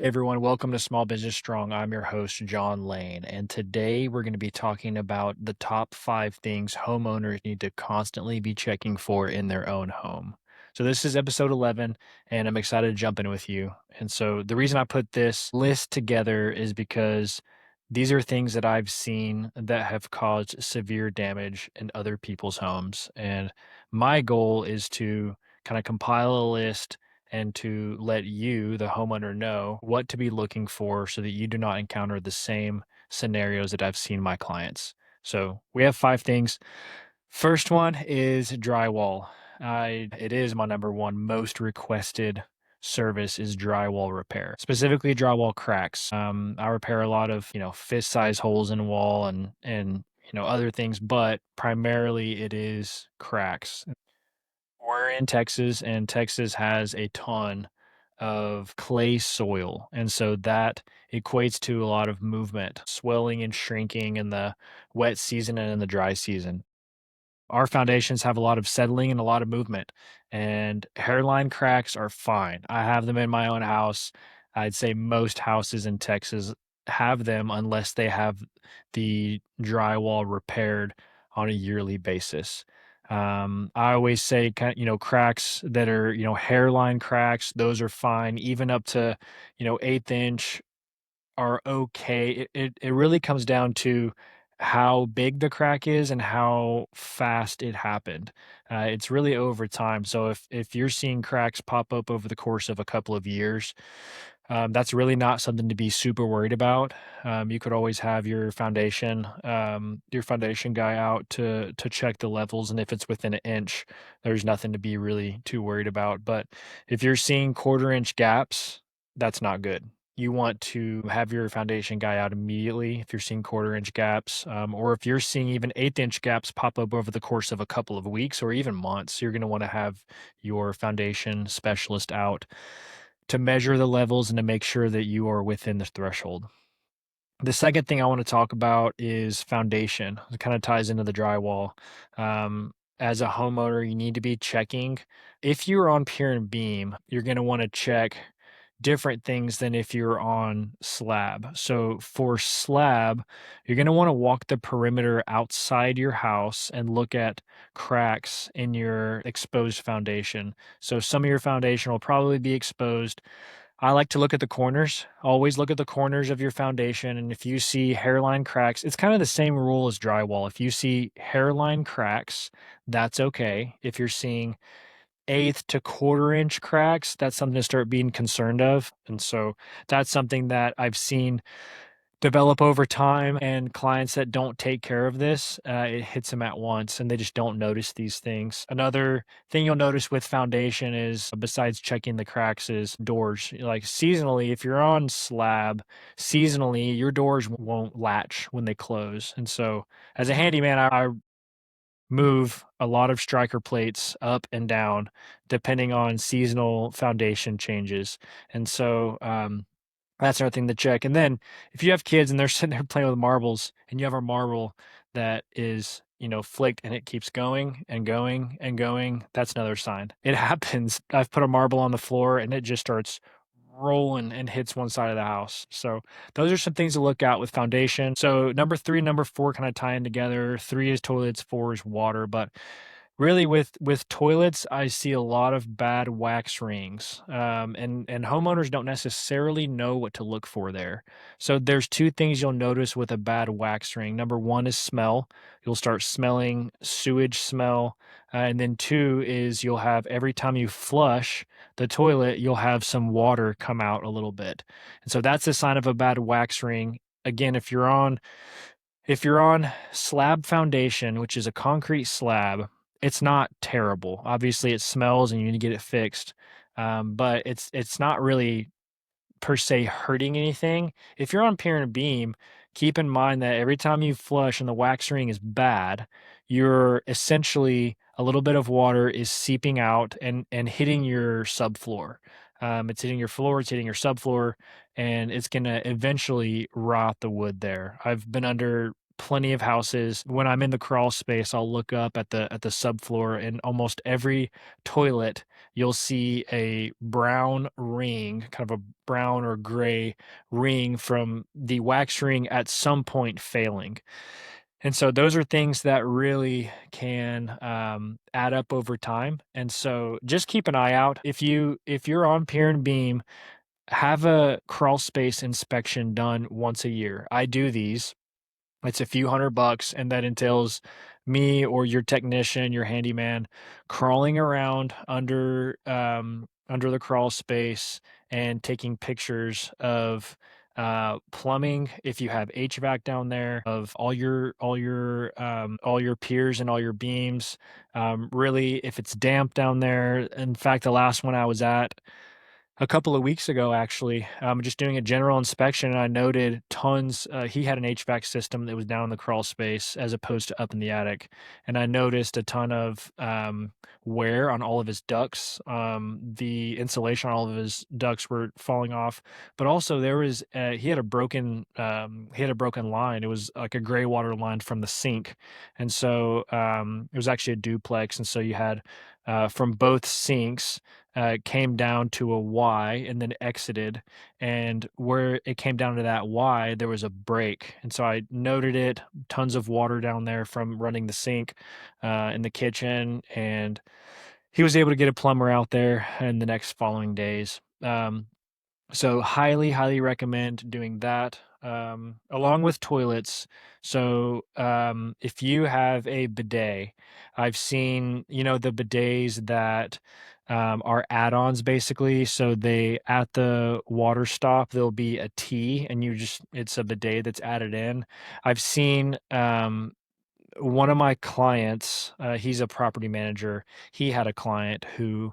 Everyone, welcome to Small Business Strong. I'm your host, John Lane, and today we're going to be talking about the top 5 things homeowners need to constantly be checking for in their own home. So, this is episode 11, and I'm excited to jump in with you. And so, the reason I put this list together is because these are things that I've seen that have caused severe damage in other people's homes. And my goal is to kind of compile a list and to let you, the homeowner, know what to be looking for so that you do not encounter the same scenarios that I've seen my clients. So we have 5 things. First one is drywall. It is my number one most requested service is drywall repair, specifically drywall cracks. I repair a lot of fist size holes in wall and other things, but primarily it is cracks. We're in Texas, and Texas has a ton of clay soil, and so that equates to a lot of movement, swelling and shrinking in the wet season and in the dry season. Our foundations have a lot of settling and a lot of movement, and hairline cracks are fine. I have them in my own house. I'd say most houses in Texas have them unless they have the drywall repaired on a yearly basis. I always say, cracks that are, hairline cracks, those are fine, even up to, eighth inch are okay. It really comes down to how big the crack is and how fast it happened. It's really over time. So if you're seeing cracks pop up over the course of a couple of years, that's really not something to be super worried about. You could always have your foundation guy out to check the levels, and if it's within an inch, there's nothing to be really too worried about. But if you're seeing quarter-inch gaps, that's not good. You want to have your foundation guy out immediately if you're seeing quarter-inch gaps, or if you're seeing even eighth-inch gaps pop up over the course of a couple of weeks or even months, you're going to want to have your foundation specialist out to measure the levels and to make sure that you are within the threshold. The second thing I want to talk about is foundation. It kind of ties into the drywall. As a homeowner, you need to be checking. If you're on pier and beam, you're going to want to check different things than if you're on slab. So for slab, you're going to want to walk the perimeter outside your house and look at cracks in your exposed foundation. So some of your foundation will probably be exposed. I like to look at the corners. Always look at the corners of your foundation. And if you see hairline cracks, it's kind of the same rule as drywall. If you see hairline cracks, that's okay. If you're seeing eighth to quarter-inch cracks, that's something to start being concerned of. And so that's something that I've seen develop over time, and clients that don't take care of this, it hits them at once and they just don't notice these things. Another thing you'll notice with foundation is, besides checking the cracks, is doors. Like seasonally, if you're on slab, seasonally, your doors won't latch when they close. And so as a handyman, I move a lot of striker plates up and down depending on seasonal foundation changes. And so, that's another thing to check. And then if you have kids and they're sitting there playing with marbles and you have a marble that is, flicked and it keeps going and going and going, that's another sign. It happens. I've put a marble on the floor and it just starts rolling and hits one side of the house. So those are some things to look out with foundation. So number 3, number 4 kind of tie in together. 3 is toilets, 4 is water, but really, with toilets, I see a lot of bad wax rings, and homeowners don't necessarily know what to look for there. So there's 2 things you'll notice with a bad wax ring. Number 1 is smell. You'll start smelling sewage smell, and then 2 is you'll have every time you flush the toilet, you'll have some water come out a little bit, and so that's a sign of a bad wax ring. Again, if you're on slab foundation, which is a concrete slab, it's not terrible. Obviously, it smells and you need to get it fixed, but it's not really per se hurting anything. If you're on pier and beam, keep in mind that every time you flush and the wax ring is bad, you're essentially a little bit of water is seeping out and hitting your subfloor. It's hitting your floor, it's hitting your subfloor, and it's gonna eventually rot the wood there. I've been under plenty of houses. When I'm in the crawl space, I'll look up at the subfloor, and almost every toilet you'll see a brown ring, kind of a brown or gray ring from the wax ring at some point failing. And so those are things that really can add up over time. And so just keep an eye out. If you're on pier and beam, have a crawl space inspection done once a year. I do these. It's a few $100, and that entails me or your technician, your handyman, crawling around under the crawl space and taking pictures of plumbing, if you have HVAC down there, of all your piers and all your beams. Really, if it's damp down there. In fact, the last one I was at a couple of weeks ago, actually, just doing a general inspection, and I noted tons. He had an HVAC system that was down in the crawl space as opposed to up in the attic, and I noticed a ton of wear on all of his ducts. The insulation on all of his ducts were falling off, but also there was he had a broken line. It was like a gray water line from the sink, and so it was actually a duplex, and so you had from both sinks came down to a Y and then exited. And where it came down to that Y, there was a break. And so I noted it, tons of water down there from running the sink in the kitchen. And he was able to get a plumber out there in the next following days. So highly, highly recommend doing that, along with toilets. So, if you have a bidet, I've seen, the bidets that, are add-ons basically. So they at the water stop, there'll be a T and it's a bidet that's added in. I've seen, one of my clients, he's a property manager. He had a client who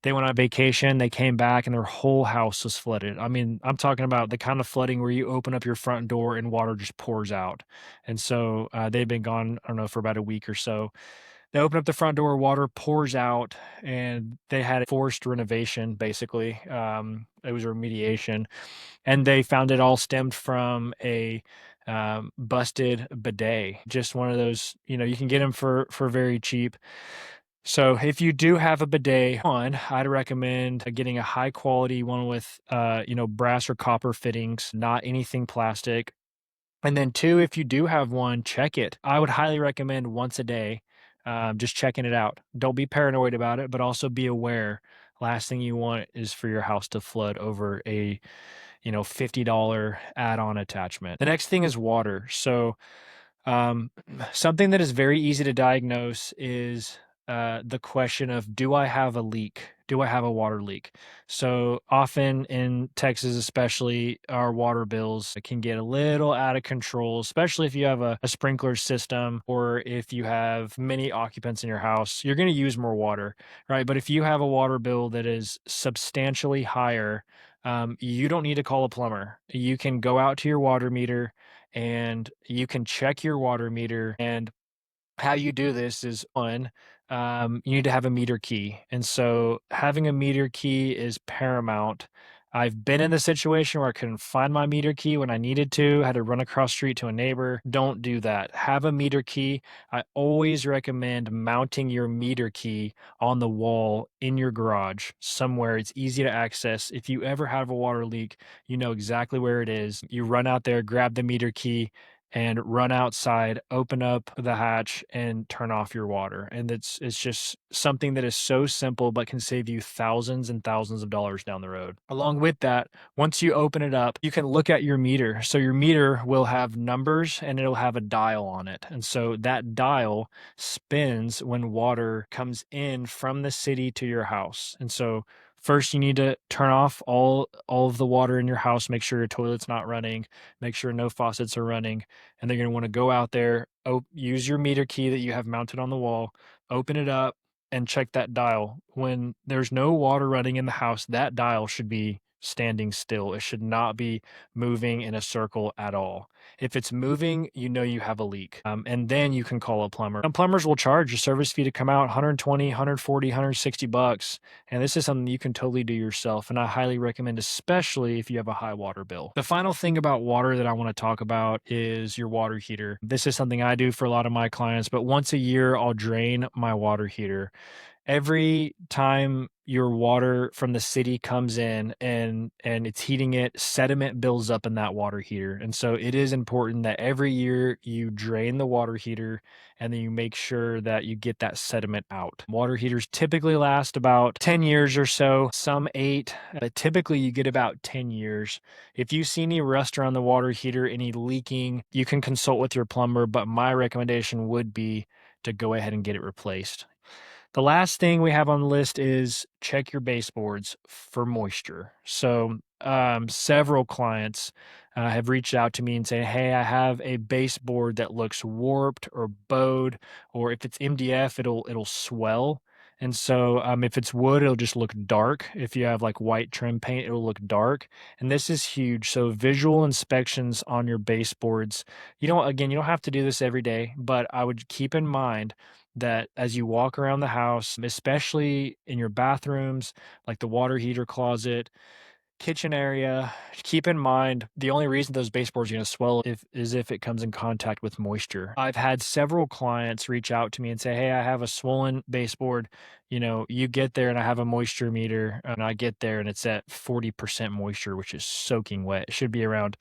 they went on vacation, they came back and their whole house was flooded. I mean, I'm talking about the kind of flooding where you open up your front door and water just pours out. And so they've been gone, I don't know, for about a week or so. They open up the front door, water pours out, and they had a forced renovation basically. It was a remediation, and they found it all stemmed from a busted bidet. Just one of those, you can get them for very cheap. So if you do have a bidet, one, I'd recommend getting a high quality one with brass or copper fittings, not anything plastic. And then two, if you do have one, check it. I would highly recommend once a day, just checking it out. Don't be paranoid about it, but also be aware. Last thing you want is for your house to flood over a $50 add-on attachment. The next thing is water. So um, something that is very easy to diagnose is the question of, do I have a leak? Do I have a water leak? So often in Texas, especially, our water bills can get a little out of control, especially if you have a sprinkler system or if you have many occupants in your house. You're going to use more water, right? But if you have a water bill that is substantially higher, you don't need to call a plumber. You can go out to your water meter and you can check your water meter. And how you do this is, one, you need to have a meter key. And so having a meter key is paramount. I've been in the situation where I couldn't find my meter key when I needed to, had to run across street to a neighbor. Don't do that. Have a meter key. I always recommend mounting your meter key on the wall in your garage somewhere it's easy to access. If you ever have a water leak, you know exactly where it is. You run out there, grab the meter key, and run outside, open up the hatch, and turn off your water. And it's just something that is so simple, but can save you thousands and thousands of dollars down the road. Along with that, once you open it up, you can look at your meter. So your meter will have numbers and it'll have a dial on it. And so that dial spins when water comes in from the city to your house. And so first, you need to turn off all of the water in your house, make sure your toilet's not running, make sure no faucets are running, and then you're gonna wanna go out there, use your meter key that you have mounted on the wall, open it up, and check that dial. When there's no water running in the house, that dial should be standing still. It should not be moving in a circle at all. If it's moving, you know you have a leak, and then you can call a plumber. And plumbers will charge a service fee to come out, 120, 140, $160. And this is something you can totally do yourself. And I highly recommend, especially if you have a high water bill. The final thing about water that I want to talk about is your water heater. This is something I do for a lot of my clients, but once a year, I'll drain my water heater. Every time your water from the city comes in and it's heating it, sediment builds up in that water heater. And so it is important that every year you drain the water heater and then you make sure that you get that sediment out. Water heaters typically last about 10 years or so, some 8, but typically you get about 10 years. If you see any rust around the water heater, any leaking, you can consult with your plumber, but my recommendation would be to go ahead and get it replaced. The last thing we have on the list is check your baseboards for moisture. So, several clients have reached out to me and say, "Hey, I have a baseboard that looks warped or bowed, or if it's MDF, it'll swell." And so, if it's wood, it'll just look dark. If you have like white trim paint, it'll look dark. And this is huge. So, visual inspections on your baseboards. Again, you don't have to do this every day, but I would keep in mind that as you walk around the house, especially in your bathrooms, like the water heater closet, kitchen area, keep in mind the only reason those baseboards are going to swell is if it comes in contact with moisture. I've had several clients reach out to me and say, "Hey, I have a swollen baseboard. You get there and I have a moisture meter, and I get there and it's at 40% moisture, which is soaking wet. It should be around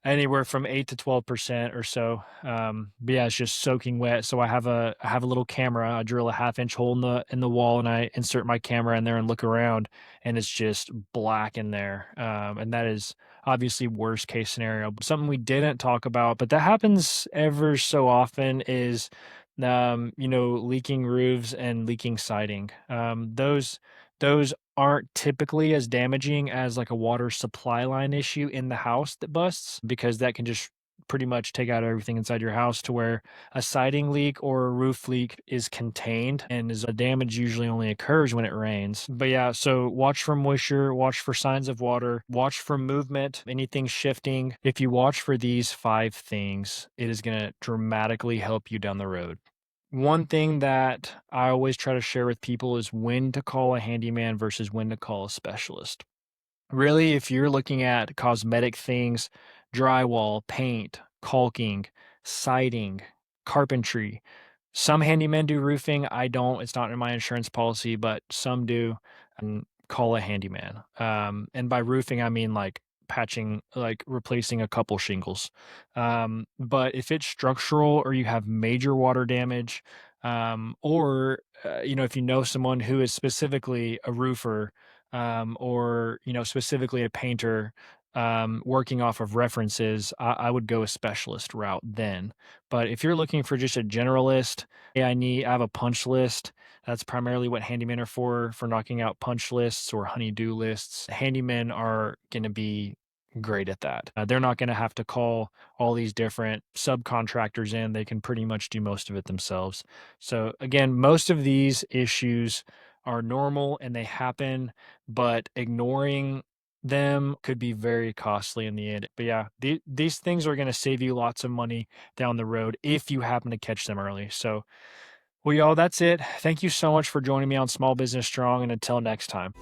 anywhere from 8 to 12% or so. But yeah, it's just soaking wet. So I have a little camera. I drill a half-inch hole in the wall and I insert my camera in there and look around, and it's just black in there. And that is obviously worst case scenario. Something we didn't talk about, but that happens ever so often is leaking roofs and leaking siding. Those aren't typically as damaging as like a water supply line issue in the house that busts, because that can just pretty much take out everything inside your house, to where a siding leak or a roof leak is contained, and is a damage usually only occurs when it rains. But yeah, so watch for moisture, watch for signs of water, watch for movement, anything shifting. If you watch for these 5 things, it is going to dramatically help you down the road. One thing that I always try to share with people is when to call a handyman versus when to call a specialist. Really, if you're looking at cosmetic things, drywall, paint, caulking, siding, carpentry, some handymen do roofing. I don't. It's not in my insurance policy, but some do. Call a handyman. And by roofing, I mean like patching, like replacing a couple shingles. But if it's structural or you have major water damage, or if you know someone who is specifically a roofer, or specifically a painter, working off of references, I would go a specialist route then. But if you're looking for just a generalist, hey, I have a punch list. That's primarily what handymen are for knocking out punch lists or honey-do lists. Handymen are going to be great at that. They're not going to have to call all these different subcontractors in. They can pretty much do most of it themselves. So again, most of these issues are normal and they happen, but ignoring them could be very costly in the end. But yeah, these things are going to save you lots of money down the road if you happen to catch them early. So, well, y'all, that's it. Thank you so much for joining me on Small Business Strong, and until next time.